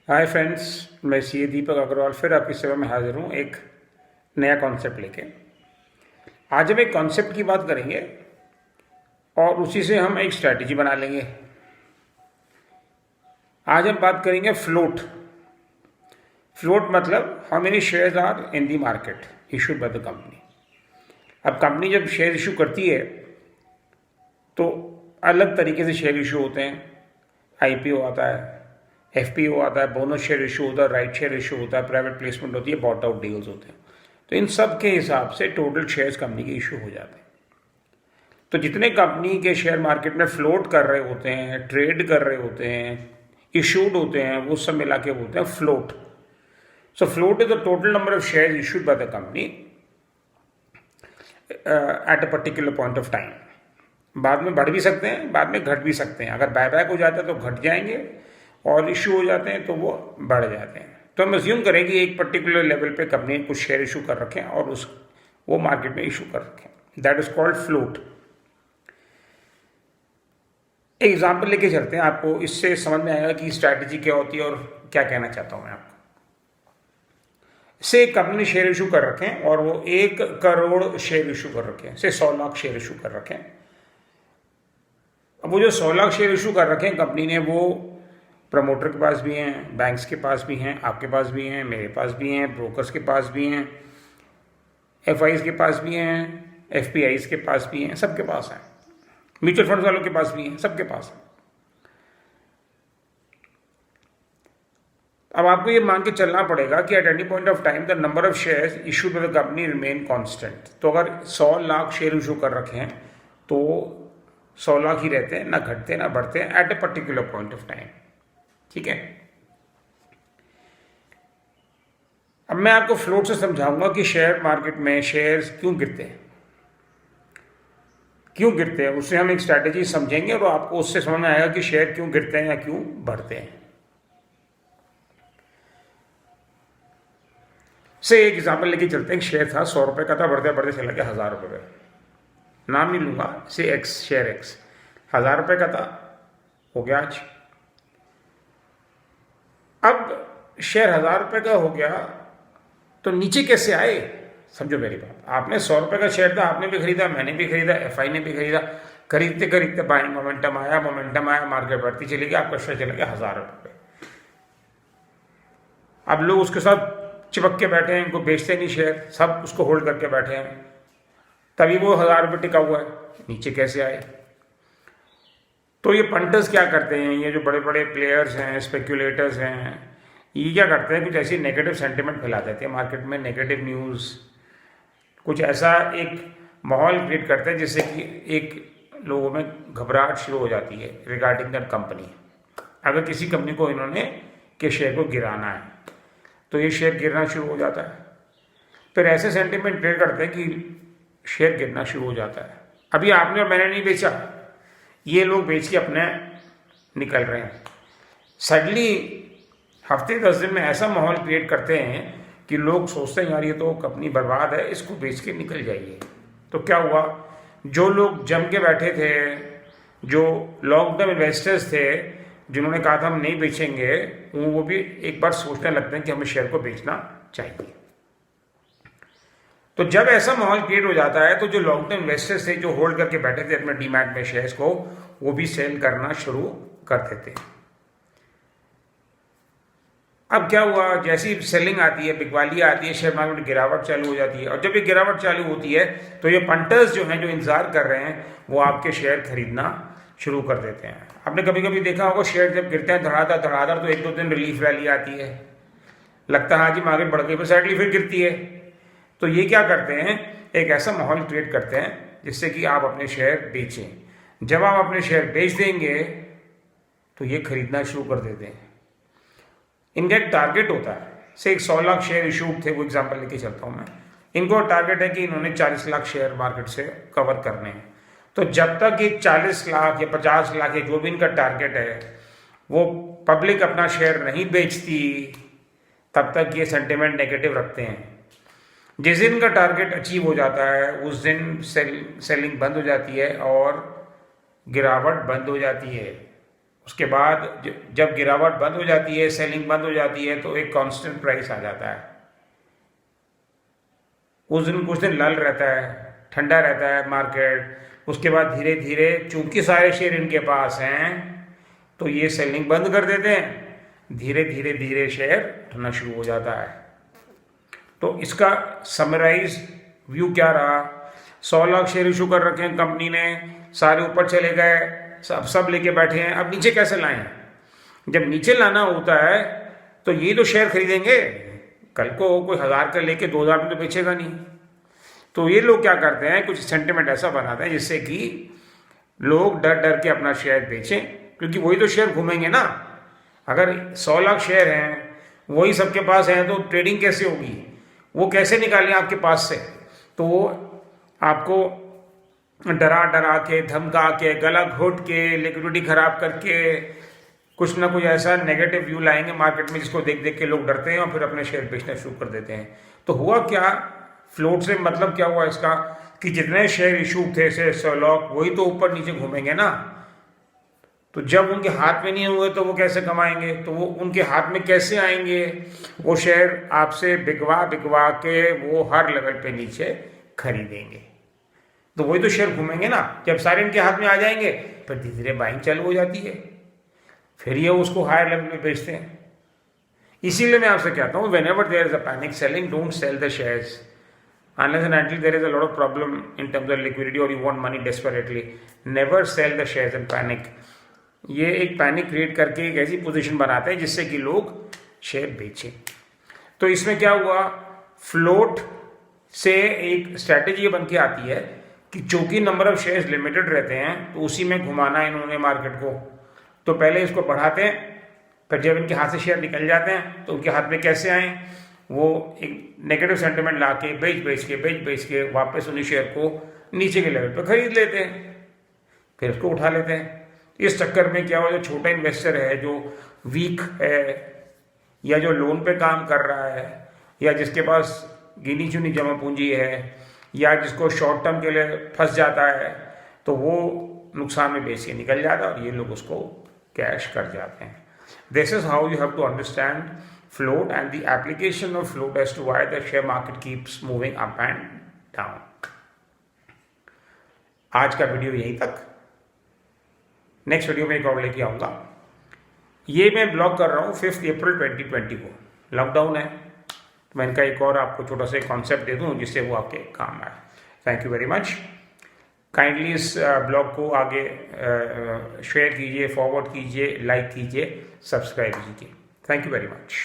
Hi friends, मैं सी दीपक अग्रवाल फिर आपकी सेवा में हाजिर हूँ एक नया कॉन्सेप्ट लेके। आज हम एक कॉन्सेप्ट की बात करेंगे और उसी से हम एक स्ट्रैटेजी बना लेंगे। आज हम बात करेंगे फ्लोट। फ्लोट मतलब how many shares are in the market issued by the company. अब कंपनी जब शेयर इशू करती है तो अलग तरीके से शेयर इशू होते हैं। आईपीओ आता है, एफपीओ आता है, बोनस शेयर इशू होता है, राइट शेयर इशू होता है, प्राइवेट प्लेसमेंट होती है, बॉट आउट डील्स होते हैं। तो इन सब के हिसाब से टोटल शेयर्स कंपनी के इशू हो जाते हैं। तो जितने कंपनी के शेयर मार्केट में फ्लोट कर रहे होते हैं, ट्रेड कर रहे होते हैं, इशूड होते हैं, वो सब मिला के बोलते हैं float. So float is the total number of share issued by the company at a particular point of time. बाद में बढ़ भी सकते हैं, बाद में घट भी सकते हैं। अगर बायबैक हो जाता है तो घट जाएंगे और इशू हो जाते हैं तो वो बढ़ जाते हैं। तो हम अज्यूम करें कि एक पर्टिकुलर लेवल पे कंपनी कुछ शेयर इशू कर रखे हैं और वो मार्केट में इशू कर रखे हैं। That is called float. एक एग्जाम्पल लेके चलते हैं, आपको इससे समझ में आएगा कि स्ट्रैटेजी क्या होती है और क्या कहना चाहता हूं मैं आपको। से एक कंपनी ने शेयर इशू कर रखे हैं और वो 1 करोड़ शेयर इशू कर रखे हैं, से 100 लाख शेयर इशू कर रखे हैं। अब वो जो 100 लाख शेयर इशू कर रखे हैं कंपनी ने, वो प्रमोटर के पास भी हैं, बैंक्स के पास भी हैं, आपके पास भी हैं, मेरे पास भी हैं, ब्रोकर्स के पास भी हैं, एफआईज के पास भी हैं, एफपीआईज के पास भी हैं, सबके पास हैं, म्यूचुअल फंड वालों के पास भी हैं, सबके पास हैं। अब आपको ये मान के चलना पड़ेगा कि at any point of time the number of shares issued by the company remain constant. तो अगर 100 लाख शेयर इशू कर रखे हैं तो 100 लाख ही रहते हैं, ना घटते ना बढ़ते हैं at a particular point of time. ठीक है। अब मैं आपको फ्लोट से समझाऊंगा कि शेयर मार्केट में शेयर्स क्यों गिरते हैं, क्यों गिरते हैं। उससे हम एक स्ट्रैटेजी समझेंगे और आपको उससे समझ में आएगा कि शेयर क्यों गिरते हैं या क्यों बढ़ते हैं। से एक एग्जाम्पल लेके चलते हैं। शेयर था 100 रुपए का था, बढ़ते बढ़ते चला गया 1000 रुपए पे। नाम नहीं लूंगा, से एक्स शेयर एक्स 1000 रुपए का था, हो गया आज। अब शेयर 1000 रुपए का हो गया तो नीचे कैसे आए, समझो मेरी बात। आपने 100 रुपए का शेयर था, आपने भी खरीदा, मैंने भी खरीदा, एफआई ने भी खरीदा। खरीदते खरीदते बाइंग मोमेंटम आया, मार्केट बढ़ती चली गई, आपका शेयर चला गया 1000 रुपए पे। अब लोग उसके साथ चिपक के बैठे हैं, इनको बेचते नहीं शेयर, सब उसको होल्ड करके बैठे हैं, तभी वो 1000 रुपये टिका हुआ है। नीचे कैसे आए? तो ये पंटर्स क्या करते हैं, ये जो बड़े बड़े प्लेयर्स हैं, स्पेक्यूलेटर्स हैं, ये क्या करते हैं, कुछ ऐसी नेगेटिव सेंटिमेंट फैला देते हैं मार्केट में, नेगेटिव न्यूज़, कुछ ऐसा एक माहौल क्रिएट करते हैं जिससे कि एक लोगों में घबराहट शुरू हो जाती है रिगार्डिंग दैट कंपनी। अगर किसी कंपनी को इन्होंने के शेयर को गिराना है तो ये शेयर गिरना शुरू हो जाता है। फिर ऐसे सेंटिमेंट क्रिएट करते हैं कि शेयर गिरना शुरू हो जाता है। अभी आपने और मैंने नहीं बेचा, ये लोग बेच के अपने निकल रहे हैं। सडनली हफ्ते 10 दिन में ऐसा माहौल क्रिएट करते हैं कि लोग सोचते हैं यार ये तो कंपनी बर्बाद है, इसको बेच के निकल जाइए। तो क्या हुआ, जो लोग जम के बैठे थे, जो लॉन्ग टर्म इन्वेस्टर्स थे, जिन्होंने कहा था हम नहीं बेचेंगे, वो भी एक बार सोचने लगते हैं कि हमें शेयर को बेचना चाहिए। तो जब ऐसा माहौल क्रिएट हो जाता है तो जो लॉन्ग टर्म इन्वेस्टर्स थे, जो होल्ड करके बैठे थे अपने डीमैट में शेयर्स को, वो भी सेल करना शुरू कर देते हैं। अब क्या हुआ, जैसी सेलिंग आती है, बिकवाली आती है, शेयर मार्केट में गिरावट चालू हो जाती है। और जब ये गिरावट चालू होती है तो ये पंटर्स जो हैं, जो इंतजार कर रहे हैं, वो आपके शेयर खरीदना शुरू कर देते हैं। आपने कभी कभी देखा होगा, शेयर जब गिरते हैं धड़ाधड़ तो 1-2 दिन रिलीफ रैली आती है, लगता है हाँ जी मार्केट बढ़ गई, फिर सैडली फिर गिरती है। तो ये क्या करते हैं, एक ऐसा माहौल क्रिएट करते हैं जिससे कि आप अपने शेयर बेचें। जब आप अपने शेयर बेच देंगे तो ये खरीदना शुरू कर देते हैं। इनका एक टारगेट होता है, से एक 100 लाख शेयर इशूड थे, वो एग्जांपल लेके चलता हूं मैं। इनको टारगेट है कि इन्होंने 40 लाख शेयर मार्केट से कवर करने हैं। तो जब तक ये 40 लाख या 50 लाख या जो भी इनका टारगेट है, वो पब्लिक अपना शेयर नहीं बेचती, तब तक ये सेंटिमेंट नेगेटिव रखते हैं। जिस दिन का टारगेट अचीव हो जाता है उस दिन सेलिंग बंद हो जाती है और गिरावट बंद हो जाती है। उसके बाद जब गिरावट बंद हो जाती है, सेलिंग बंद हो जाती है, तो एक कांस्टेंट प्राइस आ जाता है। कुछ दिन लल रहता है, ठंडा रहता है मार्केट। उसके बाद धीरे धीरे चूंकि सारे शेयर इनके पास हैं तो ये सेलिंग बंद कर देते हैं, धीरे धीरे धीरे शेयर उठना शुरू हो जाता है। तो इसका समराइज व्यू क्या रहा? 100 लाख शेयर इशू कर रखे हैं कंपनी ने, सारे ऊपर चले गए, सब लेके बैठे हैं। अब नीचे कैसे लाएं? जब नीचे लाना होता है तो ये तो शेयर खरीदेंगे, कल को कोई 1000 का लेके 2000 में तो बेचेगा नहीं। तो ये लोग क्या करते हैं, कुछ सेंटिमेंट ऐसा बनाते हैं जिससे कि लोग डर डर के अपना शेयर बेचें, क्योंकि वही तो शेयर घूमेंगे ना। अगर 100 लाख शेयर हैं, वही सबके पास हैं, तो ट्रेडिंग कैसे होगी? वो कैसे निकालें आपके पास से? तो वो आपको डरा डरा के, धमका के, गला घोट के, लिक्विडिटी खराब करके कुछ ना कुछ ऐसा नेगेटिव व्यू लाएंगे मार्केट में, जिसको देख देख के लोग डरते हैं और फिर अपने शेयर बेचना शुरू कर देते हैं। तो हुआ क्या, फ्लोट से मतलब क्या हुआ इसका, कि जितने शेयर इशू थे से 100 लाख, वही तो ऊपर नीचे घूमेंगे ना। तो जब उनके हाथ में नहीं हुए तो वो कैसे कमाएंगे? तो वो उनके हाथ में कैसे आएंगे? वो शेयर आपसे बिकवा के वो हर लेवल पे नीचे खरीदेंगे, तो वही तो शेयर घूमेंगे ना। जब सारे इनके हाथ में आ जाएंगे फिर धीरे धीरे बाइंग चालू हो जाती है, फिर ये उसको हायर लेवल पे बेचते हैं। इसीलिए मैं आपसे कहता हूँ, whenever there is a panic selling, don't sell the shares unless and until there is a lot of problem in terms of liquidity or you want money desperately. Never sell the shares in panic. ये एक panic create करके एक ऐसी position बनाते हैं जिससे कि लोग शेयर बेचें। तो इसमें क्या हुआ, फ्लोट से एक स्ट्रैटेजी बन के आती है कि चूंकि नंबर ऑफ शेयर्स लिमिटेड रहते हैं तो उसी में घुमाना है इन्होंने मार्केट को। तो पहले इसको बढ़ाते हैं, फिर जब इनके हाथ से शेयर निकल जाते हैं तो उनके हाथ में कैसे आए, वो एक नेगेटिव सेंटिमेंट ला के बेच के वापस उन्हीं शेयर को नीचे के लेवल पर खरीद लेते हैं, फिर उसको उठा लेते हैं। इस चक्कर में क्या हुआ, जो छोटा इन्वेस्टर है, जो वीक है, या जो लोन पे काम कर रहा है, या जिसके पास गिनी चुनी जमा पूंजी है, या जिसको शॉर्ट टर्म के लिए फंस जाता है, तो वो नुकसान में बेच के निकल जाता है और ये लोग उसको कैश कर जाते हैं। This is how you have to understand float and the application of float as to why the share market keeps moving up and down. आज का वीडियो यहीं तक, नेक्स्ट वीडियो में एक और लेके आऊंगा। ये मैं ब्लॉग कर रहा हूँ 5 अप्रैल 2020 को, लॉकडाउन है, तो मैं इनका एक और आपको छोटा सा कॉन्सेप्ट दे दूँ जिससे वो आपके काम आए। Thank you very much. Kindly इस ब्लॉग को आगे शेयर कीजिए, फॉरवर्ड कीजिए, लाइक कीजिए, सब्सक्राइब कीजिए। Thank you very much.